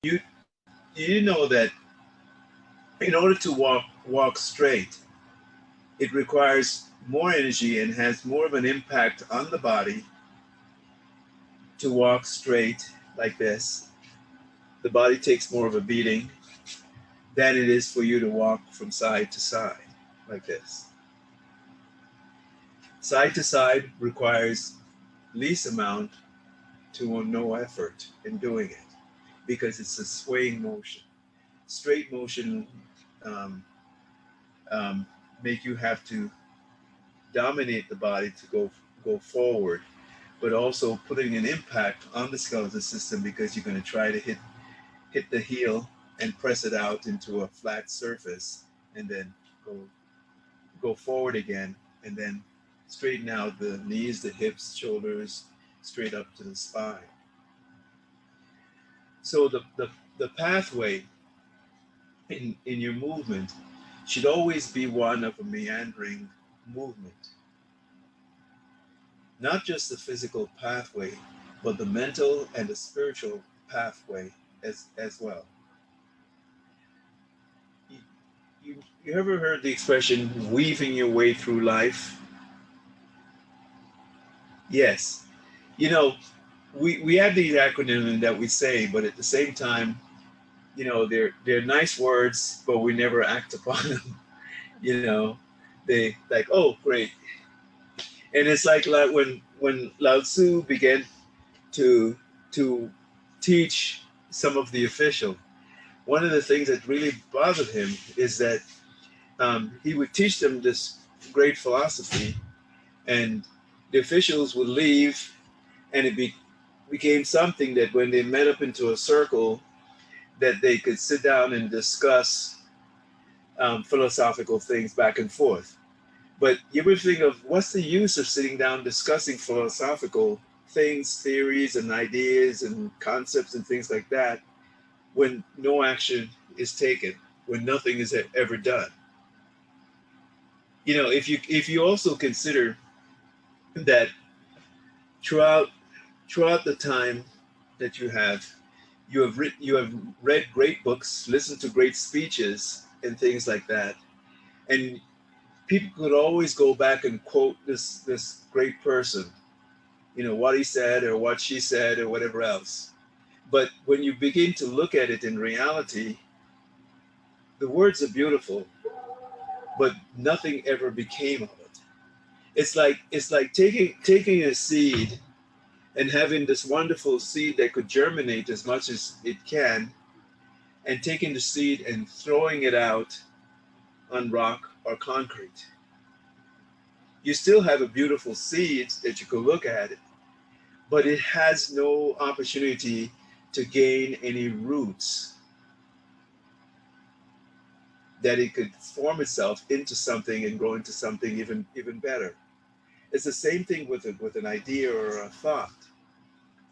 You you know that in order to walk straight, it requires more energy and has more of an impact on the body to walk straight like this. The body takes more of a beating than it is for you to walk from side to side like this. Side to side requires least amount to no effort in doing it because it's a swaying motion. Straight motion um, um, make you have to dominate the body to go forward, but also putting an impact on the skeletal system because you're going to try to hit the heel and press it out into a flat surface, and then go go forward again, and then straighten out the knees, the hips, shoulders, straight up to the spine. So the pathway in your movement should always be one of a meandering movement, not just the physical pathway, but the mental and the spiritual pathway as well. You, you ever heard the expression weaving your way through life? Yes. You know, we have these acronyms that we say, but at the same time, they're nice words, but we never act upon them. You know, they like, oh, great. And it's like when Lao Tzu began to to teach some of the official, one of the things that really bothered him is that he would teach them this great philosophy, and the officials would leave, and became something that when they met up into a circle, that they could sit down and discuss philosophical things back and forth. But you would think of what's the use of sitting down discussing philosophical things, theories, and ideas and concepts and things like that when no action is taken, when nothing is ever done. If you also consider that throughout throughout the time that you have read great books, listened to great speeches and things like that, and people could always go back and quote this great person, what he said or what she said or whatever else. But when you begin to look at it in reality, the words are beautiful, but nothing ever became of it. It's like taking a seed and having this wonderful seed that could germinate as much as it can, and taking the seed and throwing it out on rock or concrete. You still have a beautiful seed that you could look at, but it has no opportunity to gain any roots that it could form itself into something and grow into something even better. It's the same thing with an idea or a thought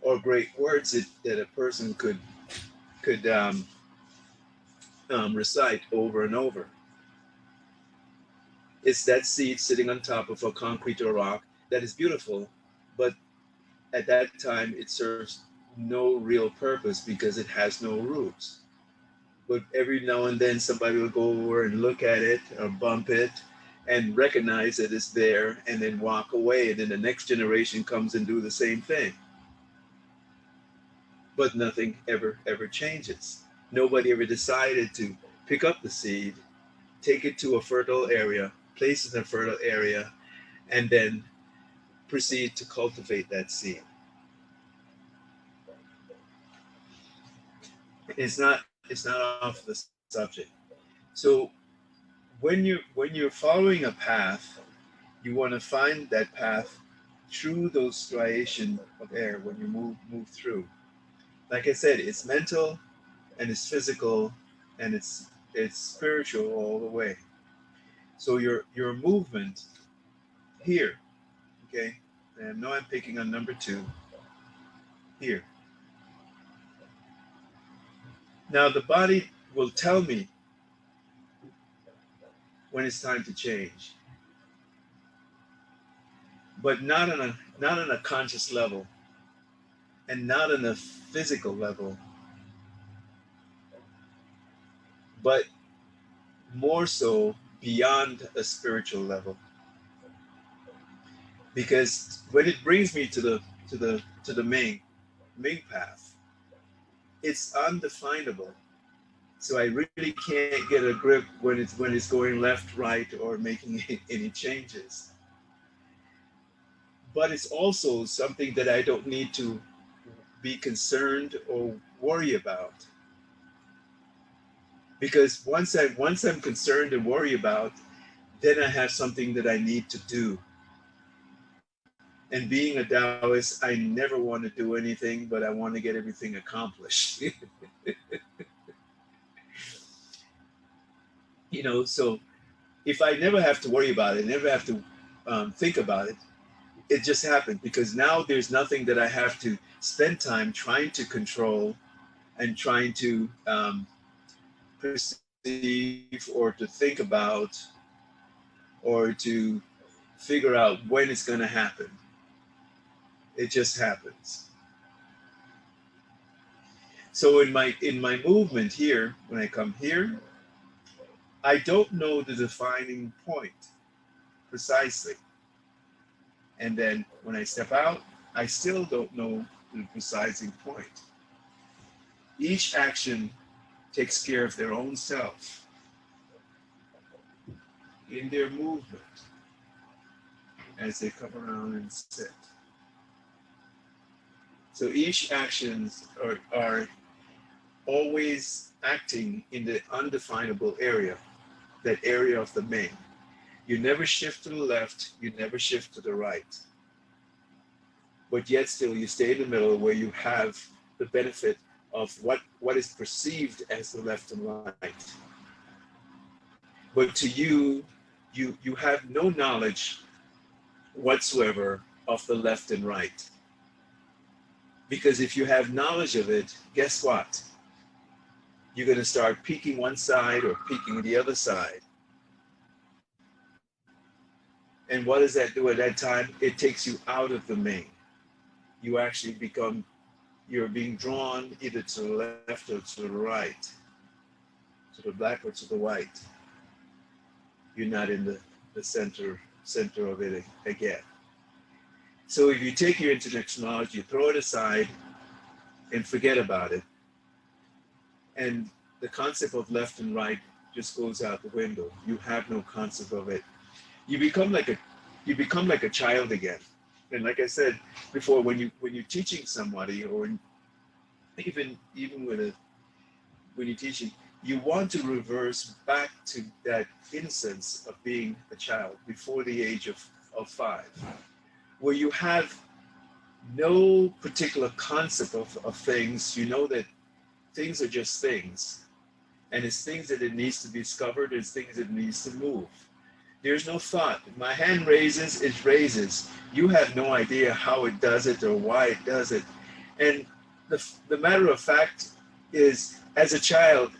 or great words that a person could recite over and over. It's that seed sitting on top of a concrete or rock that is beautiful, but at that time it serves no real purpose because it has no roots. But every now and then somebody will go over and look at it or bump it and recognize that it's there and then walk away, and then the next generation comes and do the same thing. But nothing ever changes. Nobody ever decided to pick up the seed, take it to a fertile area, place it in a fertile area, and then proceed to cultivate that seed. It's not off the subject. So when you're following a path, you want to find that path through those striations of air when you move through. Like I said, it's mental and it's physical and it's spiritual all the way. So your movement here, okay? And now I'm picking on number two here. Now the body will tell me when it's time to change, but not on a conscious level and not on a physical level. but more so beyond a spiritual level. Because when it brings me to the main path, it's undefinable. So I really can't get a grip when it's going left, right, or making any changes. But it's also something that I don't need to be concerned or worry about. Because once I'm concerned and worry about, then I have something that I need to do. And being a Taoist, I never want to do anything, but I want to get everything accomplished. So if I never have to worry about it, never have to think about it, it just happened because now there's nothing that I have to spend time trying to control and trying to perceive or to think about or to figure out when it's going to happen. It just happens. So in my movement here, when I come here, I don't know the defining point precisely. And then when I step out, I still don't know the precising point. Each action takes care of their own self in their movement as they come around and sit. So each actions are always acting in the undefinable area, that area of the main. You never shift to the left, you never shift to the right. But yet still you stay in the middle where you have the benefit of what is perceived as the left and right. But to you, you have no knowledge whatsoever of the left and right. Because if you have knowledge of it, guess what? You're going to start peeking one side or peeking the other side. And what does that do at that time? It takes you out of the main. You actually you're being drawn either to the left or to the right, to the black or to the white. You're not in the center of it again. So if you take your intellectual knowledge, you throw it aside and forget about it, and the concept of left and right just goes out the window. You have no concept of it. You become like a child again. And like I said before, when you're teaching somebody, or even when you're teaching, you want to reverse back to that innocence of being a child before the age of 5, where you have no particular concept of things. You know that things are just things, and it's things that it needs to be discovered, it's things that it needs to move. There's no thought. My hand raises, it raises. You have no idea how it does it or why it does it. And the matter of fact is, as a child,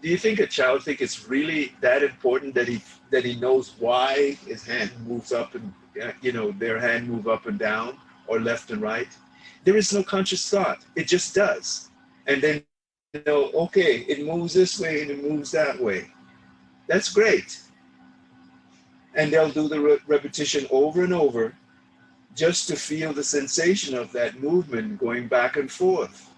do you think a child think it's really that important that he knows why his hand moves up and their hand move up and down or left and right? There is no conscious thought. It just does. And then okay, it moves this way and it moves that way. That's great. And they'll do the repetition over and over just to feel the sensation of that movement going back and forth.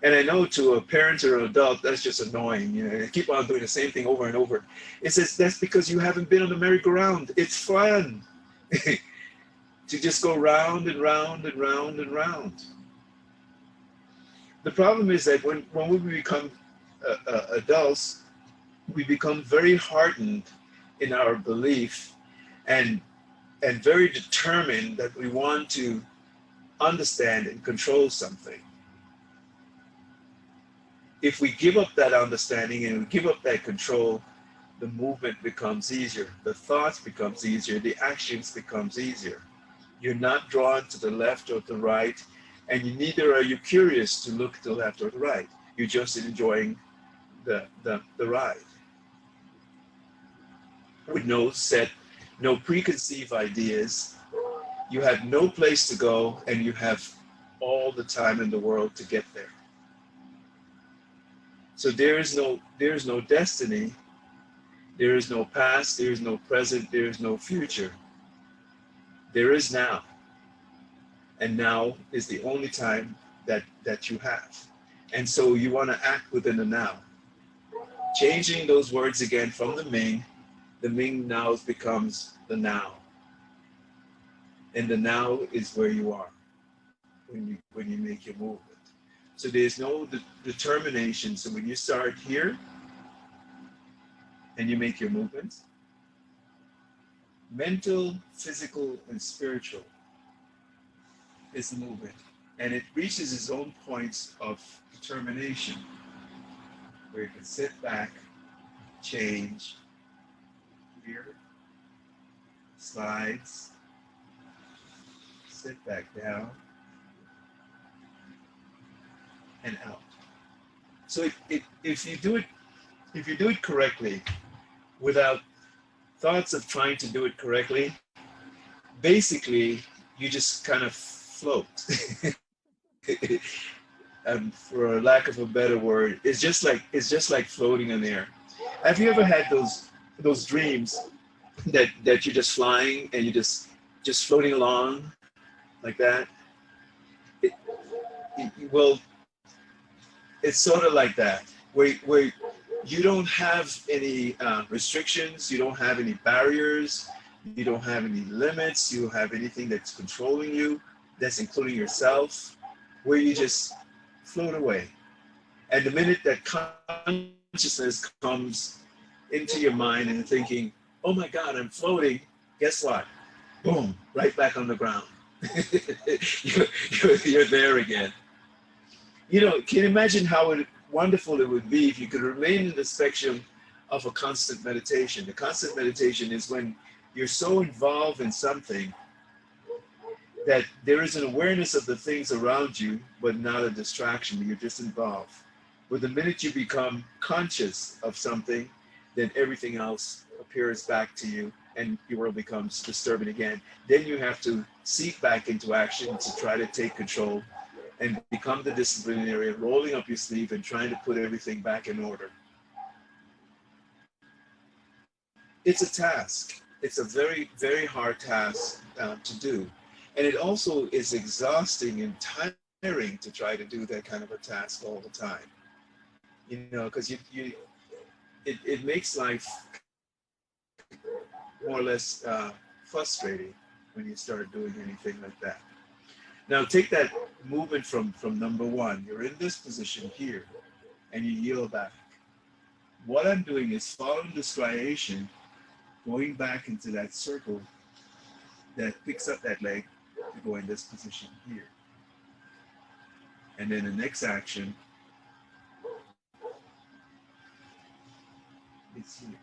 And I know to a parent or an adult, that's just annoying. They keep on doing the same thing over and over. It says that's because you haven't been on the merry-go-round. It's fun to just go round and round and round and round. The problem is that when we become adults, we become very hardened in our belief and very determined that we want to understand and control something. If we give up that understanding and we give up that control, the movement becomes easier, the thoughts becomes easier, the actions becomes easier. You're not drawn to the left or the right, and neither are you curious to look to the left or the right. You're just enjoying the ride. With no preconceived ideas, you have no place to go, and you have all the time in the world to get there. So there is no destiny, there is no past, there is no present, there is no future. There is now. And now is the only time that you have. And so you want to act within the now. Changing those words again from the Ming now becomes the now. And the now is where you are when you make your movement. So there's no determination. So when you start here and you make your movements, mental, physical, and spiritual is the movement. And it reaches its own points of determination where you can sit back, change, here, slides, sit back down, and out. So if you do it correctly, without thoughts of trying to do it correctly, basically you just kind of float. For lack of a better word, it's just like floating in air. Have you ever had those dreams that you're just flying and you're just floating along like that? Well, it's sort of like that, where you don't have any restrictions, you don't have any barriers, you don't have any limits, you don't have anything that's controlling you, that's including yourself, where you just float away. And the minute that consciousness comes into your mind and thinking, oh my God, I'm floating, guess what? Boom, right back on the ground. you're there again. You know, can you imagine how wonderful it would be if you could remain in the spectrum of a constant meditation? The constant meditation is when you're so involved in something that there is an awareness of the things around you, but not a distraction. You're just involved. But the minute you become conscious of something, then everything else appears back to you and your world becomes disturbing again. Then you have to seek back into action to try to take control and become the disciplinarian, rolling up your sleeve and trying to put everything back in order. It's a task. It's a very, very hard task to do. And it also is exhausting and tiring to try to do that kind of a task all the time. You know, because it makes life more or less frustrating when you start doing anything like that. Now take that movement from number one. You're in this position here, and you yield back. What I'm doing is following the striation, going back into that circle that picks up that leg to go in this position here. And then the next action is here.